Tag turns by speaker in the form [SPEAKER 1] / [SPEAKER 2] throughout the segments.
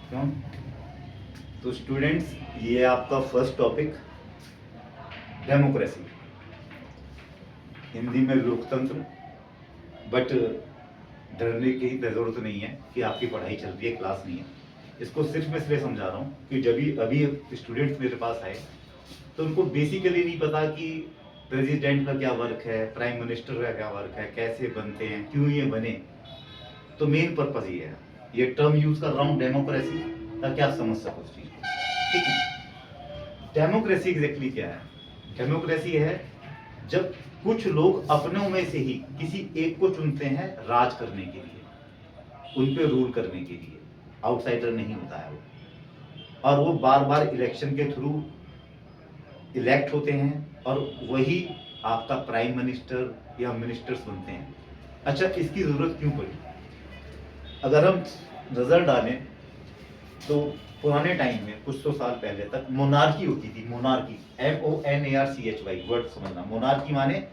[SPEAKER 1] क्यों? तो स्टूडेंट्स, ये आपका फर्स्ट टॉपिक डेमोक्रेसी, हिंदी में लोकतंत्र। बट डरने की जरूरत नहीं है कि आपकी पढ़ाई चल रही है, क्लास नहीं है। इसको सिर्फ मैं इसलिए समझा रहा हूँ कि जब अभी स्टूडेंट्स मेरे पास आए तो उनको बेसिकली नहीं पता कि प्रेसिडेंट का क्या वर्क है, प्राइम मिनिस्टर का क्या वर्क है, कैसे बनते हैं, क्यों ये बने। तो मेन पर्पज ये है, ये टर्म यूज कर रहा हूँ डेमोक्रेसी, ताकि आप समझ सको उस चीज को। ठीक है, डेमोक्रेसी एग्जैक्टली क्या है? डेमोक्रेसी है जब कुछ लोग अपनों में से ही किसी एक को चुनते हैं राज करने के लिए, उन पे रूल करने के लिए। आउटसाइडर नहीं होता है वो, और वो बार बार इलेक्शन के थ्रू इलेक्ट होते हैं और वही आपका प्राइम मिनिस्टर या मिनिस्टर्स बनते हैं। अच्छा, इसकी जरूरत क्यों पड़ी? अगर हम नजर डालें तो पुराने टाइम में कुछ 100 साल पहले तक मोनार्की होती थी। मोनार्की, MONARCHY, वर्ड समझना। मोनार्की माने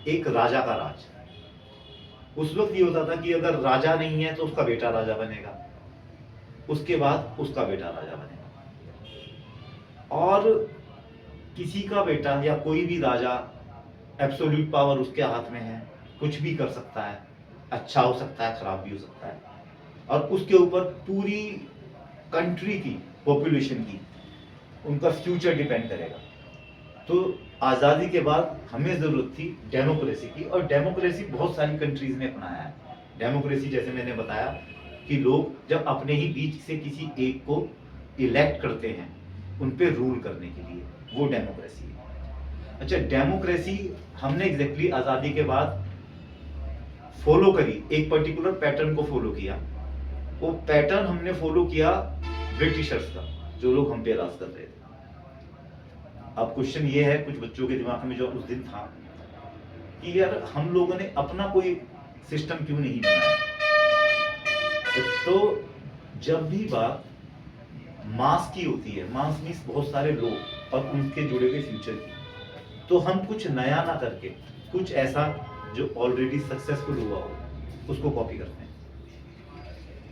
[SPEAKER 1] एक राजा का राज। उस वक्त ये होता था कि अगर राजा नहीं है तो उसका बेटा राजा बनेगा, उसके बाद उसका बेटा राजा बनेगा। और किसी का बेटा या कोई भी राजा, एब्सोल्यूट पावर उसके हाथ में है, कुछ भी कर सकता है, अच्छा हो सकता है, खराब भी हो सकता है, और उसके ऊपर पूरी कंट्री की पॉपुलेशन की, उनका फ्यूचर डिपेंड करेगा। तो आज़ादी के बाद हमें ज़रूरत थी डेमोक्रेसी की, और डेमोक्रेसी बहुत सारी कंट्रीज ने अपनाया है। डेमोक्रेसी जैसे मैंने बताया कि लोग जब अपने ही बीच से किसी एक को इलेक्ट करते हैं उन पे रूल करने के लिए, वो डेमोक्रेसी है। अच्छा, डेमोक्रेसी हमने एग्जैक्टली आज़ादी के बाद फॉलो करी, एक पर्टिकुलर पैटर्न को फॉलो किया। वो पैटर्न हमने फॉलो किया ब्रिटिशर्स का, जो लोग हम पे राज कर रहे थे। अब क्वेश्चन ये है कुछ बच्चों के दिमाग में जो उस दिन था कि यार हम लोगों ने अपना कोई सिस्टम क्यों नहीं बनाया। तो जब भी बात मास की होती है, मास मीन्स बहुत सारे लोग और उनके जुड़े हुए फ्यूचर की, तो हम कुछ नया ना करके कुछ ऐसा जो ऑलरेडी सक्सेसफुल हुआ हो उसको कॉपी करते हैं।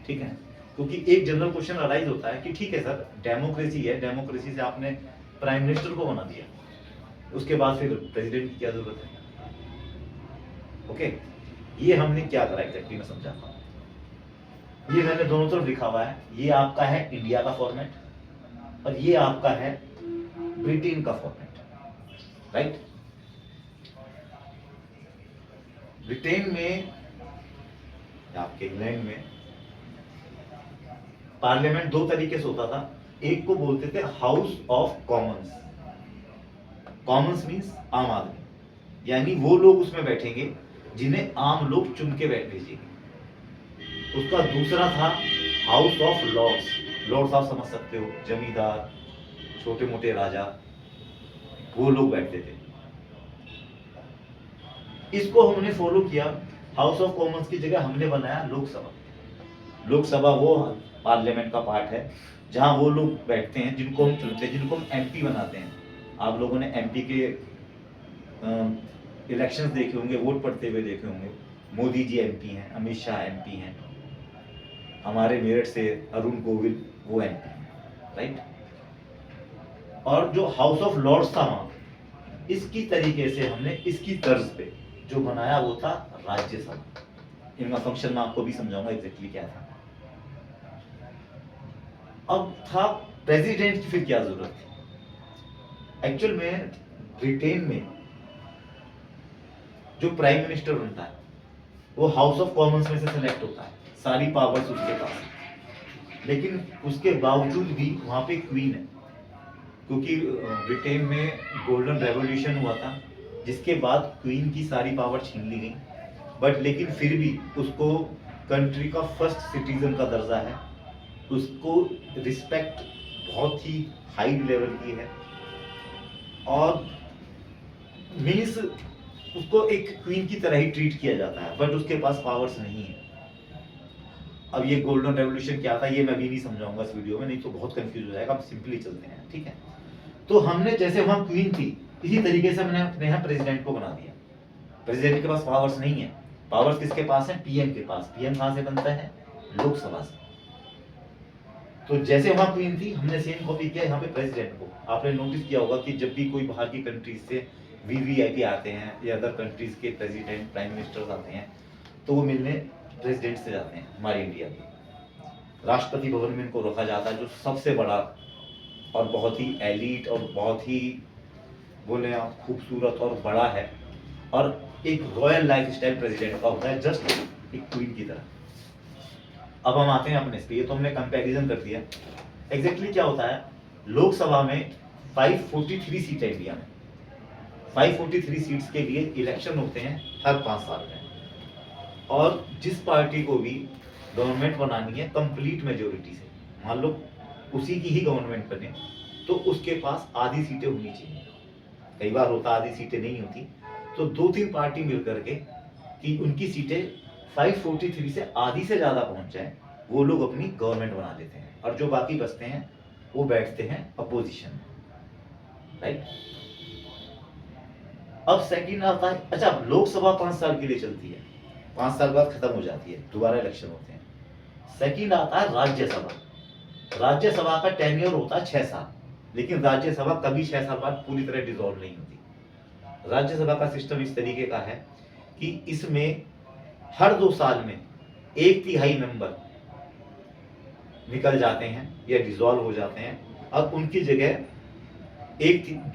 [SPEAKER 1] ठीक है, क्योंकि एक जनरल क्वेश्चन अराइज होता है कि ठीक है सर, डेमोक्रेसी है, डेमोक्रेसी से आपने प्राइम मिनिस्टर को बना दिया, उसके बाद फिर प्रेसिडेंट की क्या जरूरत है? ओके, ये हमने क्या करा एग्जैक्टली मैं समझाता हूँ। ये मैंने दोनों तरफ लिखा हुआ है। ये आपका है इंडिया का फॉर्मेट और ये आपका है ब्रिटेन का फॉर्मेट, राइट? ब्रिटेन में, आपके इंग्लैंड में पार्लियामेंट दो तरीके से होता था। एक को बोलते थे house of Commons. Commons means आम आदमी, यानी वो लोग उसमें बैठेंगे जिन्हें आम लोग चुन के बैठ भेजेंगे। उसका दूसरा था हाउस ऑफ लॉर्ड्स। लॉर्ड्स आप समझ सकते हो, जमींदार, छोटे मोटे राजा, वो लोग बैठते थे। इसको हमने फॉलो किया। हाउस ऑफ कॉमन्स की जगह हमने बनाया लोकसभा। लोकसभा वो पार्लियामेंट का पार्ट है जहां वो लोग बैठते हैं जिनको हम चुनते हैं, जिनको हम MP बनाते हैं। आप लोगों ने MP के इलेक्शंस देखे होंगे, वोट पड़ते हुए देखे होंगे। मोदी जी MP हैं, अमित शाह MP हैं, हमारे मेरठ से अरुण गोविल वो MP हैं, राइट? और जो हाउस ऑफ लॉर्ड्स था वहां, इसकी तरीके से हमने इसकी तर्ज पे जो बनाया वो था राज्यसभा। इनका फंक्शन मैं आपको भी समझाऊंगा एग्जैक्टली क्या था। अब था प्रेसिडेंट की फिर क्या जरूरत थी? एक्चुअल में ब्रिटेन में जो प्राइम मिनिस्टर बनता है वो हाउस ऑफ कॉमन्स में से सिलेक्ट होता है, सारी पावर्स उसके पास। लेकिन उसके बावजूद भी वहां पे क्वीन है, क्योंकि ब्रिटेन में गोल्डन रेवोल्यूशन हुआ था जिसके बाद क्वीन की सारी पावर छीन ली गई। बट लेकिन फिर भी उसको कंट्री का फर्स्ट सिटीजन का दर्जा है, उसको रिस्पेक्ट बहुत ही हाई लेवल की है, और मीन्स उसको एक क्वीन की तरह ही ट्रीट किया जाता है। बट उसके पास पावर्स नहीं है। अब ये गोल्डन रेवोल्यूशन क्या था ये मैं भी नहीं समझाऊंगा इस वीडियो में, नहीं तो बहुत कंफ्यूज हो जाएगा। हम सिंपली चलते हैं, ठीक है? तो हमने जैसे वहां क्वीन थी, इसी तरीके से हमने अपने यहाँ प्रेसिडेंट को बना दिया। प्रेसिडेंट के पास पावर्स नहीं है। पावर्स किसके पास है? PM के पास। PM कहां से बनता है? लोकसभा से। तो जैसे वहाँ क्वीन थी, हमने सेम कॉपी किया यहाँ पे प्रेसिडेंट को। आपने नोटिस किया होगा कि जब भी कोई बाहर की कंट्रीज से वीवीआईपी आते हैं या अदर कंट्रीज के प्रेसिडेंट प्राइम मिनिस्टर्स आते हैं, तो वो मिलने प्रेसिडेंट से जाते हैं हमारे इंडिया के। राष्ट्रपति भवन में इनको रखा जाता है, जो सबसे बड़ा और बहुत ही एलीट और बहुत ही बोले आप खूबसूरत और बड़ा है, और एक रॉयल लाइफ स्टाइल प्रेसिडेंट का होता है, जस्ट एक क्वीन की तरह। अब हम आते हैं अपने इस पे, ये तो हमने कंपैरिजन कर दिया। एग्जैक्टली क्या होता है, लोकसभा में 543 सीट है इंडिया में। 543 सीट्स के लिए इलेक्शन होते हैं हर 5 साल में, और जिस पार्टी को भी गवर्नमेंट बनानी है कंप्लीट मेजोरिटी से, मान लो उसी की ही गवर्नमेंट बने, तो उसके पास आधी सीटें होनी चाहिए। कई बार होता आधी सीटें नहीं होती, तो 2-3 पार्टी मिल करके कि उनकी सीटें 543 से आधी से ज्यादा पहुंच जाए, वो लोग अपनी गवर्नमेंट बना लेते हैं, और जो बाकी बचते हैं वो बैठते हैं अपोजिशन में, राइट। अब सेकंड आता है, अच्छा लोकसभा 5 साल के लिए चलती है, 5 साल बाद खत्म हो जाती है, दोबारा इलेक्शन होते हैं। सेकंड आता है राज्यसभा। राज्यसभा का टेन्योर होता है 6 साल, लेकिन राज्यसभा कभी 6 साल बाद पूरी तरह डिसॉल्व नहीं होती। राज्यसभा का सिस्टम इस तरीके का है कि इसमें हर 2 साल में 1/3 मेंबर निकल जाते हैं या डिसॉल्व हो जाते हैं, और उनकी जगह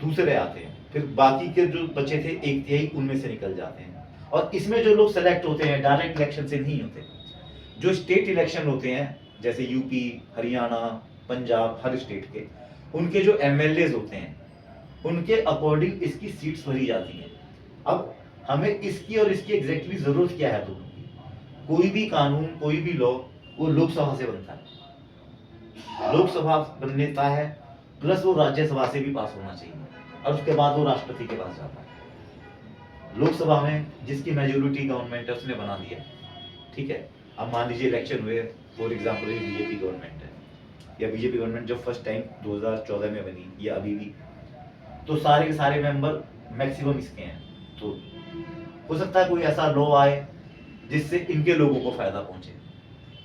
[SPEAKER 1] दूसरे आते हैं, फिर बाकी के जो बचे थे 1/3 उनमें से निकल जाते हैं। और इसमें जो लोग सेलेक्ट होते हैं डायरेक्ट इलेक्शन से नहीं होते, जो स्टेट इलेक्शन होते हैं जैसे यूपी, हरियाणा, पंजाब, हर स्टेट के, उनके जो एमएलए होते हैं उनके अकॉर्डिंग इसकी सीट्स भरी जाती हैं। अब हमें इसकी और इसकी एग्जैक्टली जरूरत क्या है, दोनों की? कोई भी कानून, कोई भी लॉ वो लोकसभा से बनता है, लोकसभा बनता है, प्लस वो राज्यसभा से भी पास होना चाहिए, और उसके बाद वो राष्ट्रपति के पास जाता है। लोकसभा में जिसकी मेजोरिटी गवर्नमेंट है उसने बना दिया, ठीक है। अब मान लीजिए इलेक्शन हुए, फॉर एग्जाम्पल बीजेपी गवर्नमेंट है, या बीजेपी गवर्नमेंट जब फर्स्ट टाइम 2014 में बनी, या अभी भी, तो सारे के सारे मेंबर मैक्सिमम इसके हैं, तो हो सकता है कोई ऐसा लॉ आए जिससे इनके लोगों को फायदा पहुंचे,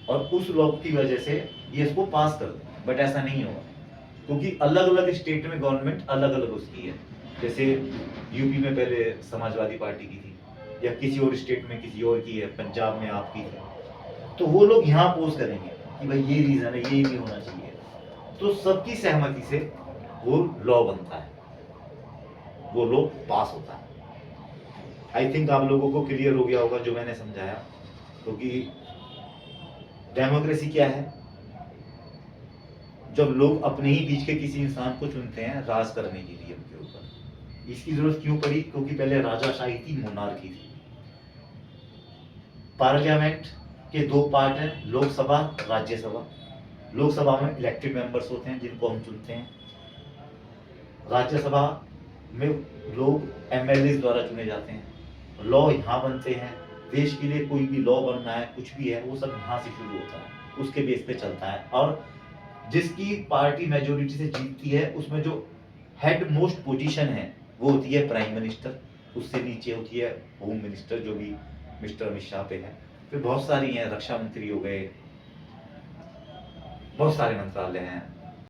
[SPEAKER 1] और उस लॉ की वजह से ये इसको पास कर दे, बट ऐसा नहीं होगा, क्योंकि अलग अलग स्टेट में गवर्नमेंट अलग अलग उसकी है। जैसे यूपी में पहले समाजवादी पार्टी की थी, या किसी और स्टेट में किसी और की है, पंजाब में आपकी थी, तो वो लोग यहाँ पोज करेंगे कि भाई ये रीजन है, ये नहीं होना चाहिए, तो सबकी सहमति से वो लॉ बनता है, वो लॉ पास होता है। आई थिंक आप लोगों को क्लियर हो गया होगा जो मैंने समझाया, क्योंकि डेमोक्रेसी क्या है, जब लोग अपने ही बीच के किसी इंसान को चुनते हैं राज करने के लिए उनके ऊपर। इसकी जरूरत क्यों पड़ी? क्योंकि पहले राजाशाही थी, मोनार्की थी। पार्लियामेंट के 2 पार्ट हैं, लोकसभा, राज्यसभा। लोकसभा में इलेक्टेड मेंबर्स होते हैं जिनको हम चुनते हैं, राज्यसभा में लोग एमएलए द्वारा चुने जाते हैं। लॉ यहाँ बनते हैं, देश के लिए कोई भी लॉ बनना है, कुछ भी है, वो सब यहाँ से शुरू होता है, उसके बेस पे चलता है। और जिसकी पार्टी मेजोरिटी से जीतती है उसमें जो हेड मोस्ट पोजीशन है वो होती है प्राइम मिनिस्टर, उससे नीचे होती है होम मिनिस्टर, जो भी मिस्टर अमित शाह पे है, फिर बहुत सारी हैं, रक्षा मंत्री हो गए, बहुत सारे मंत्रालय हैं,